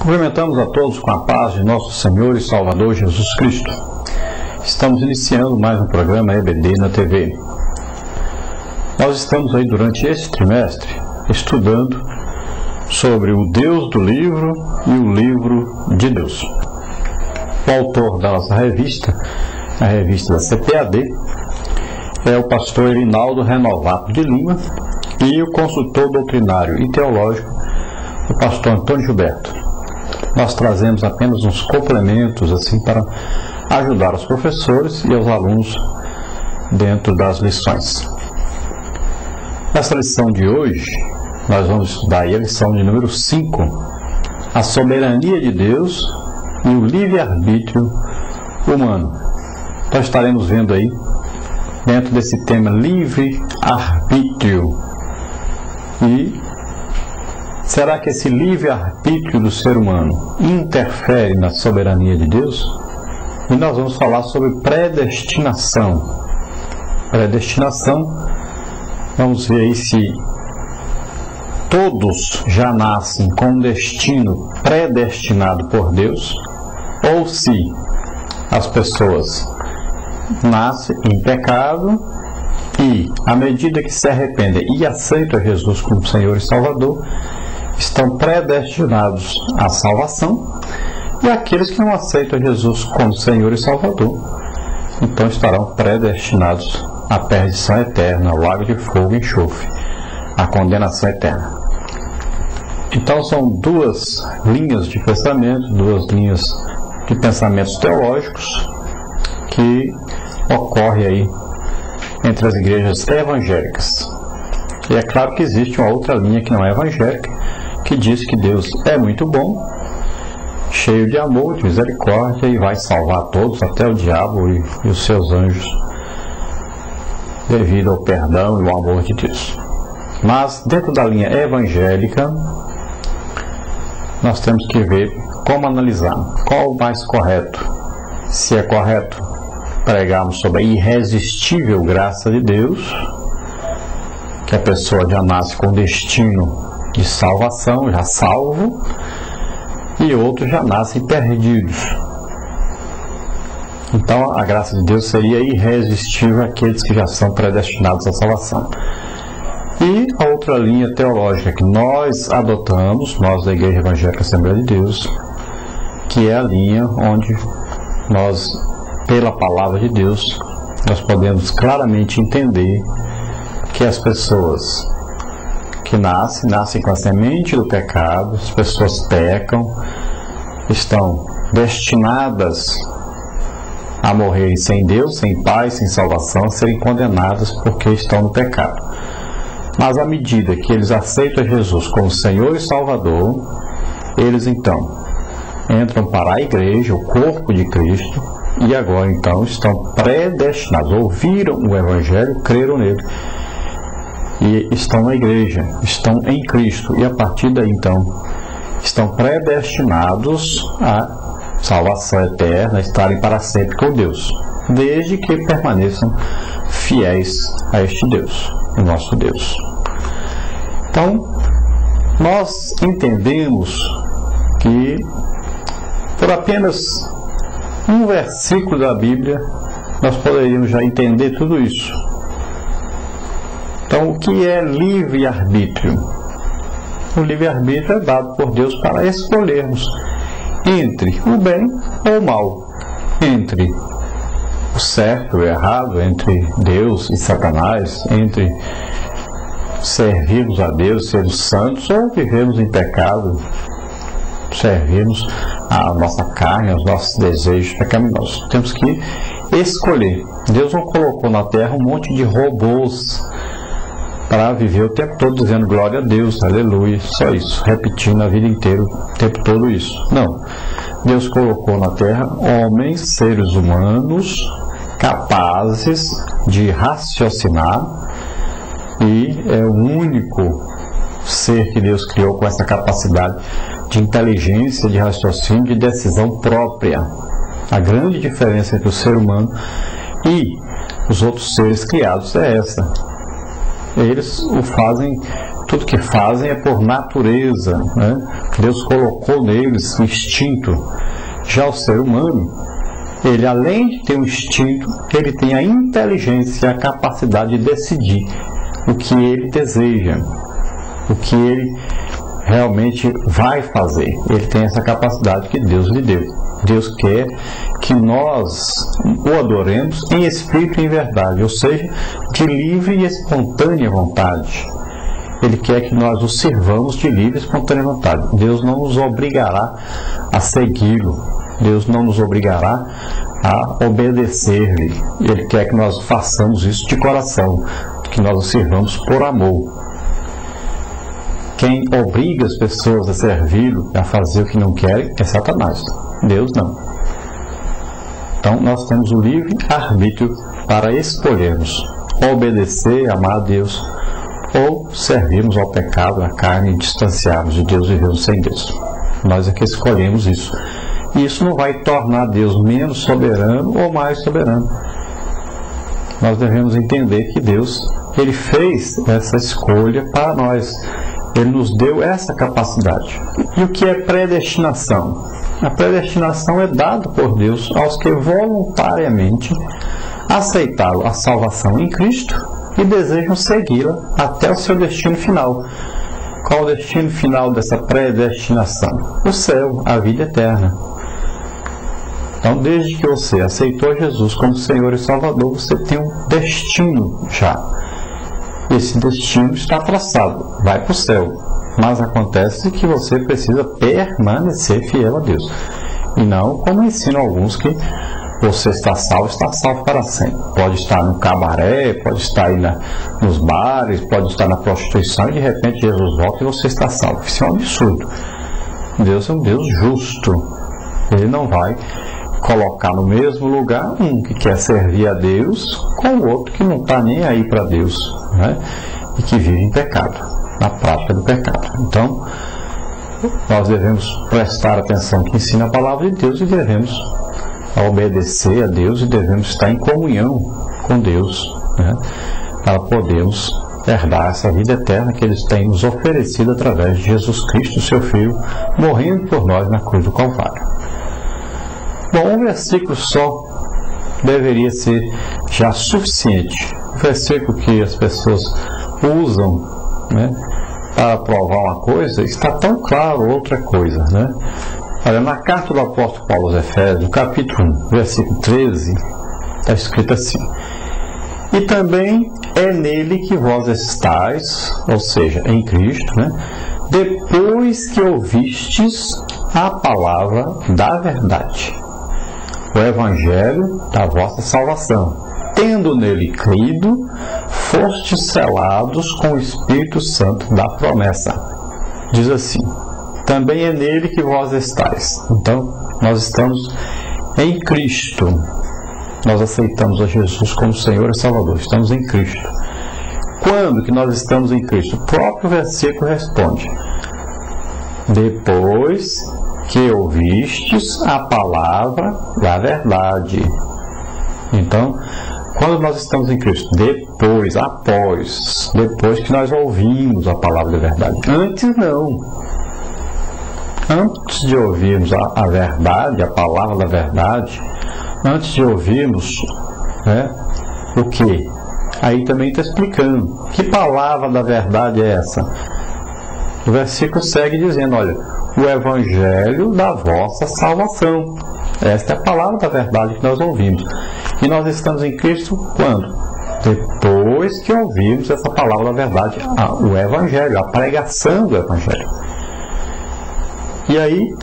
Cumprimentamos a todos com a paz de nosso Senhor e Salvador Jesus Cristo. Estamos iniciando mais um programa EBD na TV. Nós estamos aí durante esse trimestre estudando sobre o Deus do livro e o livro de Deus. O autor da nossa revista, a revista da CPAD, é o pastor Erinaldo Renovato de Lima e o consultor doutrinário e teológico, o pastor Antônio Gilberto. Nós trazemos apenas uns complementos assim para ajudar os professores e os alunos dentro das lições. Nessa lição de hoje, nós vamos estudar aí a lição de número 5, a soberania de Deus e o livre-arbítrio humano. Nós estaremos vendo aí, dentro desse tema, livre-arbítrio. E será que esse livre-arbítrio do ser humano interfere na soberania de Deus? E nós vamos falar sobre predestinação. Predestinação, vamos ver aí se todos já nascem com um destino predestinado por Deus, ou se as pessoas nascem em pecado e, à medida que se arrependem e aceitam Jesus como Senhor e Salvador, estão predestinados à salvação, e aqueles que não aceitam Jesus como Senhor e Salvador, então estarão predestinados à perdição eterna, ao lago de fogo e enxofre, à condenação eterna. Então são duas linhas de pensamento, duas linhas de pensamentos teológicos que ocorrem aí entre as igrejas evangélicas. E é claro que existe uma outra linha que não é evangélica, que diz que Deus é muito bom, cheio de amor, de misericórdia, e vai salvar todos, até o diabo e os seus anjos, devido ao perdão e ao amor de Deus. Mas dentro da linha evangélica, nós temos que ver como analisar, qual o mais correto. Se é correto pregarmos sobre a irresistível graça de Deus, que a pessoa já nasce com destino de salvação, já salvo, e outros já nascem perdidos. Então a graça de Deus seria irresistível àqueles que já são predestinados à salvação. E a outra linha teológica que nós adotamos, nós da Igreja Evangélica Assembleia de Deus, que é a linha onde nós, pela palavra de Deus, nós podemos claramente entender que as pessoas que nascem com a semente do pecado, as pessoas pecam, estão destinadas a morrerem sem Deus, sem paz, sem salvação, a serem condenadas porque estão no pecado. Mas à medida que eles aceitam Jesus como Senhor e Salvador, eles então entram para a igreja, o corpo de Cristo, e agora então estão predestinados, ouviram o Evangelho, creram nele, e estão na igreja, estão em Cristo, e a partir daí então estão predestinados à salvação eterna, a estarem para sempre com Deus, desde que permaneçam fiéis a este Deus, o nosso Deus. Então, nós entendemos que por apenas um versículo da Bíblia nós poderíamos já entender tudo isso. Então, o que é livre-arbítrio? O livre-arbítrio é dado por Deus para escolhermos entre o bem ou o mal, entre o certo e o errado, entre Deus e Satanás, entre servirmos a Deus, sermos santos, ou vivermos em pecado, servirmos a nossa carne, aos nossos desejos pecaminosos. Temos que escolher. Deus não colocou na terra um monte de robôs para viver o tempo todo dizendo glória a Deus, aleluia, só isso, repetindo a vida inteira, o tempo todo isso. Não. Deus colocou na terra homens, seres humanos, capazes de raciocinar, e é o único ser que Deus criou com essa capacidade de inteligência, de raciocínio, de decisão própria. A grande diferença entre o ser humano e os outros seres criados é essa. Eles o fazem tudo que fazem é por natureza, né? Deus colocou neles o instinto. Já o ser humano, ele além de ter um instinto, ele tem a inteligência e a capacidade de decidir o que ele deseja, o que ele realmente vai fazer. Ele tem essa capacidade que Deus lhe deu. Deus quer que nós o adoremos em espírito e em verdade, ou seja, de livre e espontânea vontade. Ele quer que nós o sirvamos de livre e espontânea vontade. Deus não nos obrigará a segui-lo. Deus não nos obrigará a obedecer-lhe. Ele quer que nós façamos isso de coração, que nós o sirvamos por amor. Quem obriga as pessoas a servi-lo, a fazer o que não querem, é Satanás. Deus não. Então nós temos o livre arbítrio para escolhermos obedecer, amar a Deus, ou servirmos ao pecado, à carne, e distanciarmos de Deus e vivermos sem Deus. Nós é que escolhemos isso. E isso não vai tornar Deus menos soberano ou mais soberano. Nós devemos entender que Deus, Ele fez essa escolha para nós. Ele nos deu essa capacidade. E o que é predestinação? A predestinação é dada por Deus aos que voluntariamente aceitaram a salvação em Cristo e desejam segui-la até o seu destino final. Qual o destino final dessa predestinação? O céu, a vida eterna. Então, desde que você aceitou Jesus como Senhor e Salvador, você tem um destino já. Esse destino está traçado, vai para o céu. Mas acontece que você precisa permanecer fiel a Deus. E não como ensinam alguns que você está salvo para sempre. Pode estar no cabaré, pode estar aí nos bares, pode estar na prostituição e de repente Jesus volta e você está salvo. Isso é um absurdo. Deus é um Deus justo. Ele não vai colocar no mesmo lugar um que quer servir a Deus com o outro que não está nem aí para Deus, né? E que vive em pecado, na prática do pecado. Então, nós devemos prestar atenção que ensina a palavra de Deus e devemos obedecer a Deus e devemos estar em comunhão com Deus, né? Para podermos herdar essa vida eterna que Ele tem nos oferecido através de Jesus Cristo, seu Filho, morrendo por nós na cruz do Calvário. Bom, um versículo só deveria ser já suficiente. O versículo que as pessoas usam, né, para provar uma coisa, está tão claro outra coisa, né? Olha, na carta do apóstolo Paulo aos Efésios, no capítulo 1, versículo 13, está escrito assim: e também é nele que vós estáis, ou seja, em Cristo, né, depois que ouvistes a palavra da verdade, o evangelho da vossa salvação, tendo nele crido, fostes selados com o Espírito Santo da promessa. Diz assim: também é nele que vós estáis. Então, nós estamos em Cristo. Nós aceitamos a Jesus como Senhor e Salvador. Estamos em Cristo. Quando que nós estamos em Cristo? O próprio versículo responde: depois que ouvistes a palavra da verdade. Então, quando nós estamos em Cristo? Depois, depois que nós ouvimos a palavra da verdade. Antes não. Antes de ouvirmos a verdade, a palavra da verdade, antes de ouvirmos, né, o que? Aí também está explicando. Que palavra da verdade é essa? O versículo segue dizendo, olha, o evangelho da vossa salvação. Esta é a palavra da verdade que nós ouvimos. E nós estamos em Cristo quando? Depois que ouvimos essa palavra da verdade, o evangelho, a pregação do evangelho. E aí,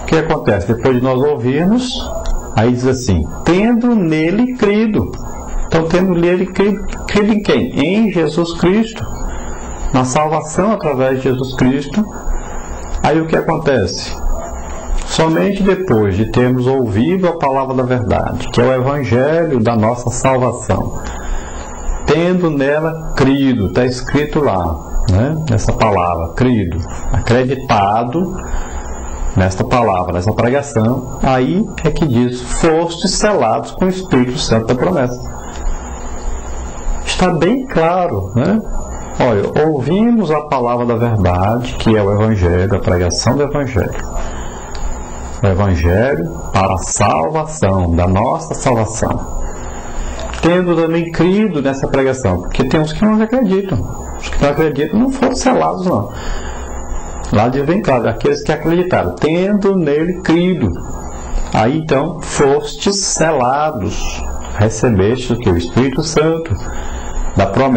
o que acontece? Depois de nós ouvirmos, aí diz assim, tendo nele crido. Então, tendo nele crido em quem? Em Jesus Cristo. Na salvação através de Jesus Cristo. Aí o que acontece? Somente depois de termos ouvido a palavra da verdade, que é o evangelho da nossa salvação, tendo nela crido, está escrito lá, né? Nessa palavra, crido, acreditado nesta palavra, nessa pregação, aí é que diz, fostes selados com o Espírito Santo da promessa. Está bem claro, né? Olha, ouvimos a palavra da verdade, que é o Evangelho, a pregação do Evangelho. O Evangelho para a salvação, da nossa salvação. Tendo também crido nessa pregação, porque tem uns que não acreditam. Os que não acreditam não foram selados, não. Lá diz bem claro, aqueles que acreditaram, tendo nele crido. Aí então, fostes selados, recebeste o que? O Espírito Santo, da promessa.